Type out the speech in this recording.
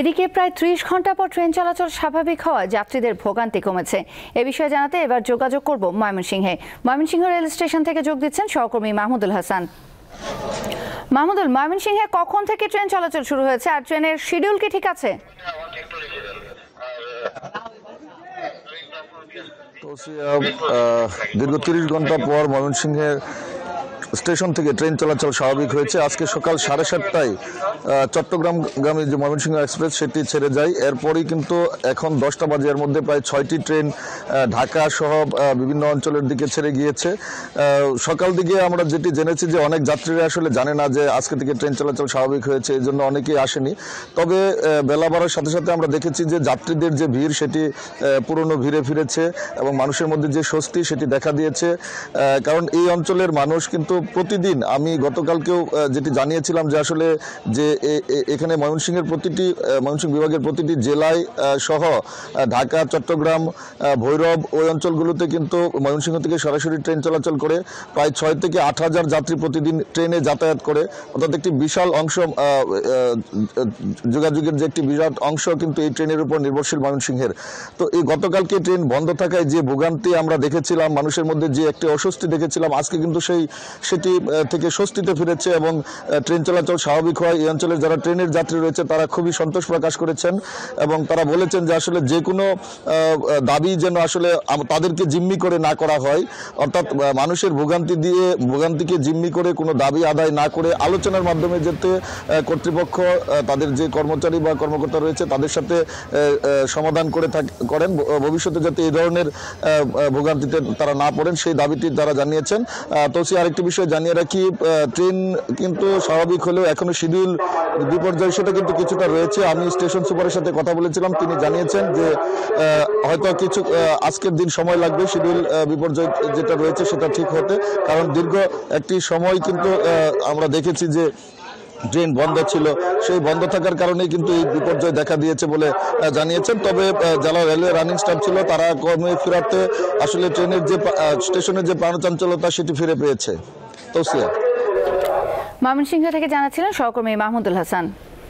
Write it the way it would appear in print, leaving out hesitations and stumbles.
এদিকে প্রায় ৩০ ঘন্টা পর ট্রেন চলাচল স্বাভাবিক হওয়ায় যাত্রীদের ভোগান্তি কমেছে। এ বিষয়ে জানাতে এবার যোগাযোগ করব ময়মনসিংহে। ময়মনসিংহ রেল স্টেশন থেকে যোগ দিচ্ছেন সহকর্মী মাহমুদুল হাসান। মাহমুদুল, ময়মনসিংহে কখন থেকে ট্রেন চলাচল শুরু হয়েছে আর ট্রেনের শিডিউল কি ঠিক আছে? দীর্ঘ ৩০ ঘন্টা পর ময়মনসিংহের স্টেশন থেকে ট্রেন চলাচল স্বাভাবিক হয়েছে। আজকে সকাল 7:30টায় চট্টগ্রামগামী যে ময়মনসিংহ এক্সপ্রেস সেটি ছেড়ে যায়। এরপরই কিন্তু এখন 10টা বাজে, এর মধ্যে প্রায় 6টি ট্রেন ঢাকা সহ বিভিন্ন অঞ্চলের দিকে ছেড়ে গিয়েছে। সকাল দিকে আমরা যেটি জেনেছি যে অনেক যাত্রীরা আসলে জানে না যে আজকে থেকে ট্রেন চলাচল স্বাভাবিক হয়েছে, এই জন্য অনেকেই আসেনি। তবে বেলা বাড়ার সাথে সাথে আমরা দেখেছি যে যাত্রীদের যে ভিড় সেটি পুরনো ভিড়ে ফিরেছে এবং মানুষের মধ্যে যে স্বস্তি সেটি দেখা দিয়েছে। কারণ এই অঞ্চলের মানুষ কিন্তু প্রতিদিন, আমি গতকালকেও যেটি জানিয়েছিলাম যে আসলে যে এখানে ময়মনসিংহ বিভাগের প্রতিটি জেলায় সহ ঢাকা, চট্টগ্রাম, ভৈরব ওই অঞ্চলগুলোতে কিন্তু ময়মনসিংহ থেকে সরাসরি ট্রেন চলাচল করে প্রায় 6 থেকে 8 হাজার যাত্রী প্রতিদিন ট্রেনে যাতায়াত করে। অর্থাৎ একটি বিশাল অংশ যোগাযোগের যে একটি বিরাট অংশ কিন্তু এই ট্রেনের উপর নির্ভরশীল ময়মনসিংহের। তো এই গতকালকে ট্রেন বন্ধ থাকায় যে ভোগান্তি আমরা দেখেছিলাম, মানুষের মধ্যে যে একটি অস্বস্তি দেখেছিলাম, আজকে কিন্তু সেটি থেকে স্বস্তিতে ফিরেছে এবং ট্রেন চলাচল স্বাভাবিক হয়। এই অঞ্চলের যারা ট্রেনের যাত্রী রয়েছে তারা খুবই সন্তোষ প্রকাশ করেছেন এবং তারা বলেছেন যে আসলে যে কোনো দাবি যেন আসলে তাদেরকে জিম্মি করে না করা হয়। অর্থাৎ মানুষের ভোগান্তিকে জিম্মি করে কোনো দাবি আদায় না করে আলোচনার মাধ্যমে যাতে কর্তৃপক্ষ তাদের যে কর্মচারী বা কর্মকর্তা রয়েছে তাদের সাথে সমাধান করেন, ভবিষ্যতে যাতে এই ধরনের ভোগান্তিতে তারা না পড়েন সেই দাবিটি তারা জানিয়েছেন। তো আরেকটি বিষয় জানিয়ে রাখি, ট্রেন কিন্তু স্বাভাবিক হলেও এখনো শিডিউল বিপর্যয় সেটা কিন্তু কিছুটা রয়েছে। আমি স্টেশন সুপারের সাথে কথা বলেছিলাম, তিনি জানিয়েছেন যে হয়তো কিছু আজকের দিন সময় লাগবে শিডিউল বিপর্যয় যেটা রয়েছে সেটা ঠিক হতে, কারণ দীর্ঘ একটি সময় কিন্তু আমরা দেখেছি যে ট্রেন বন্ধ ছিল, সেই বন্ধ থাকার কারণেই কিন্তু এই বিপর্যয় দেখা দিয়েছে বলে জানিয়েছেন। তবে যারা রেলওয়ে রানিং স্টাফ ছিল তারা কর্মে ফেরাতে আসলে ট্রেনের যে স্টেশনের যে প্রাণচাঞ্চলতা সেটি ফিরে পেয়েছে। তৌসিয়া, ময়মনসিংহ থেকে জানাচ্ছিলেন সহকর্মী মাহমুদুল হাসান।